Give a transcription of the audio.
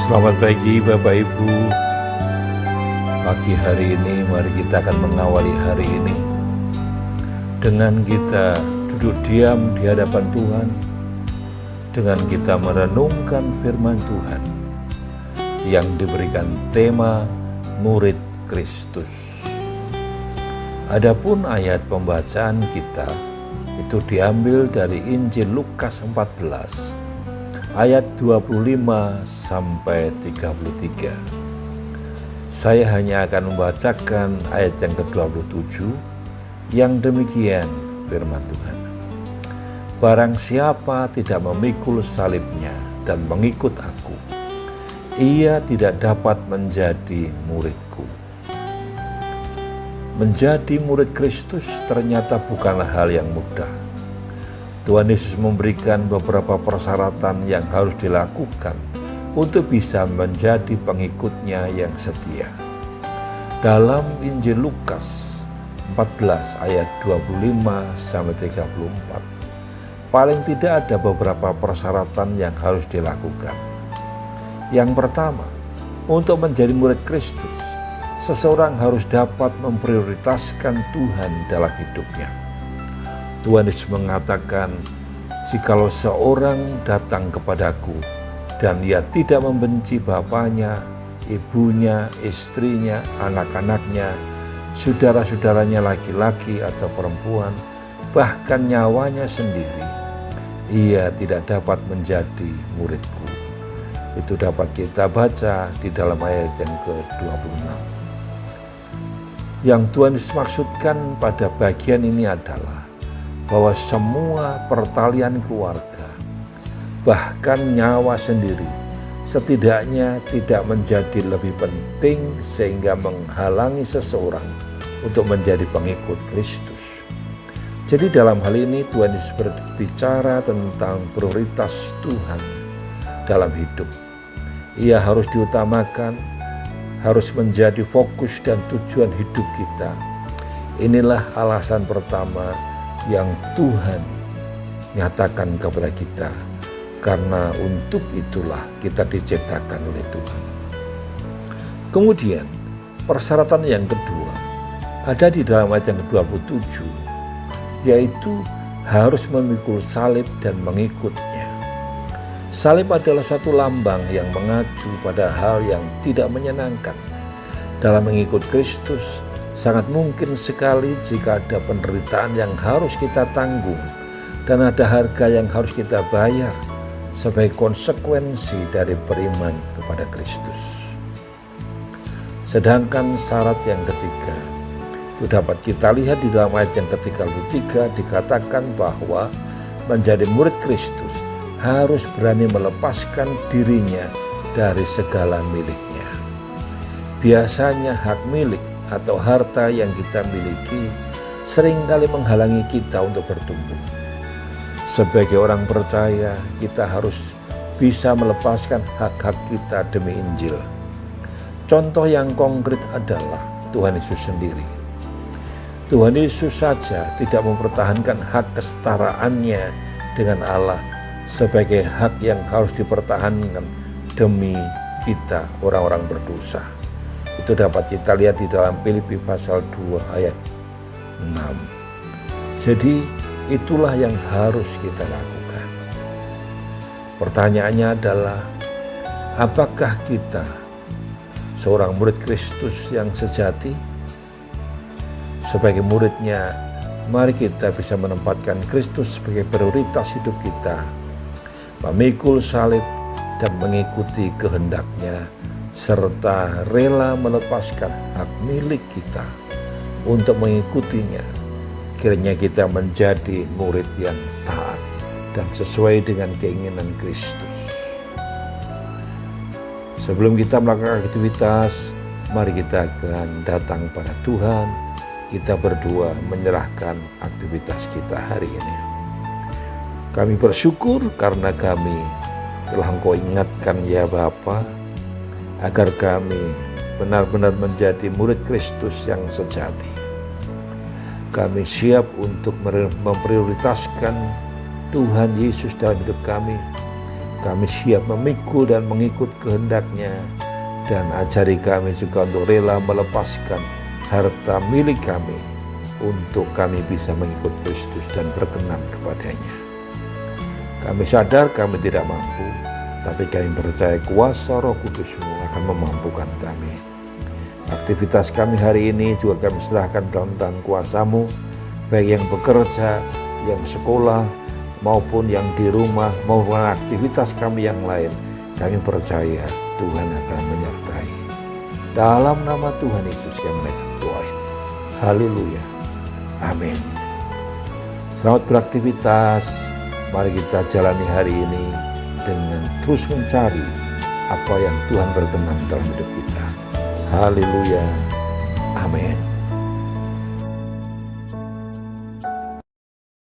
Selamat pagi Bapak Ibu. Pagi hari ini mari kita akan mengawali hari ini dengan kita duduk diam di hadapan Tuhan, dengan kita merenungkan firman Tuhan yang diberikan tema murid Kristus. Adapun ayat pembacaan kita itu diambil dari Injil Lukas 14 ayat 25 sampai 33. Saya hanya akan membacakan ayat yang ke-27 yang demikian firman Tuhan. Barang siapa tidak memikul salibnya dan mengikut aku, ia tidak dapat menjadi muridku. Menjadi murid Kristus ternyata bukanlah hal yang mudah. Tuhan Yesus memberikan beberapa persyaratan yang harus dilakukan untuk bisa menjadi pengikutnya yang setia. Dalam Injil Lukas 14 ayat 25 sampai 34, paling tidak ada beberapa persyaratan yang harus dilakukan. Yang pertama, untuk menjadi murid Kristus, seseorang harus dapat memprioritaskan Tuhan dalam hidupnya. Tuhan Yesus mengatakan, jikalau seorang datang kepadaku dan ia tidak membenci bapaknya, ibunya, istrinya, anak-anaknya, saudara-saudaranya laki-laki atau perempuan, bahkan nyawanya sendiri, ia tidak dapat menjadi muridku. Itu dapat kita baca di dalam ayat yang ke-26. Yang Tuhan Yesus maksudkan pada bagian ini adalah bahwa semua pertalian keluarga, bahkan nyawa sendiri, setidaknya tidak menjadi lebih penting sehingga menghalangi seseorang untuk menjadi pengikut Kristus. Jadi dalam hal ini Tuhan Yesus berbicara tentang prioritas Tuhan dalam hidup. Ia harus diutamakan, harus menjadi fokus dan tujuan hidup kita. Inilah alasan pertama yang Tuhan nyatakan kepada kita, karena untuk itulah kita diciptakan oleh Tuhan. Kemudian persyaratan yang kedua ada di dalam ayat yang ke-27, yaitu harus memikul salib dan mengikutnya. Salib adalah suatu lambang yang mengacu pada hal yang tidak menyenangkan. Dalam mengikut Kristus, sangat mungkin sekali jika ada penderitaan yang harus kita tanggung dan ada harga yang harus kita bayar sebagai konsekuensi dari beriman kepada Kristus. Sedangkan syarat yang ketiga itu dapat kita lihat di dalam ayat yang ke-33, dikatakan bahwa menjadi murid Kristus harus berani melepaskan dirinya dari segala miliknya. Biasanya hak milik atau harta yang kita miliki seringkali menghalangi kita untuk bertumbuh. Sebagai orang percaya, kita harus bisa melepaskan hak-hak kita demi Injil. Contoh yang konkret adalah Tuhan Yesus sendiri. Tuhan Yesus saja tidak mempertahankan hak kesetaraannya dengan Allah sebagai hak yang harus dipertahankan demi kita orang-orang berdosa. Itu dapat kita lihat di dalam Filipi pasal 2 ayat 6. Jadi itulah yang harus kita lakukan. Pertanyaannya adalah, apakah kita seorang murid Kristus yang sejati? Sebagai muridnya, mari kita bisa menempatkan Kristus sebagai prioritas hidup kita, memikul salib dan mengikuti kehendaknya, serta rela melepaskan hak milik kita untuk mengikutinya. Kiranya kita menjadi murid yang taat dan sesuai dengan keinginan Kristus. Sebelum kita melakukan aktivitas, mari kita akan datang pada Tuhan. Kita berdua menyerahkan aktivitas kita hari ini. Kami bersyukur karena kami telah Engkau ingatkan ya Bapa, agar kami benar-benar menjadi murid Kristus yang sejati. Kami siap untuk memprioritaskan Tuhan Yesus dalam hidup kami. Kami siap memikul dan mengikut kehendak-Nya, dan ajari kami juga untuk rela melepaskan harta milik kami untuk kami bisa mengikut Kristus dan berkenan kepadanya. Kami sadar kami tidak mampu, tapi kami percaya kuasa Roh Kudus-Mu akan memampukan kami. Aktivitas kami hari ini juga kami serahkan dalam tangan kuasa-Mu, baik yang bekerja, yang sekolah, maupun yang di rumah, maupun aktivitas kami yang lain. Kami percaya Tuhan akan menyertai. Dalam nama Tuhan Yesus kami menaikkan doa ini. Haleluya. Amin. Selamat beraktivitas. Mari kita jalani hari ini dengan terus mencari apa yang Tuhan berkenan dalam hidup kita. Haleluya. Amin.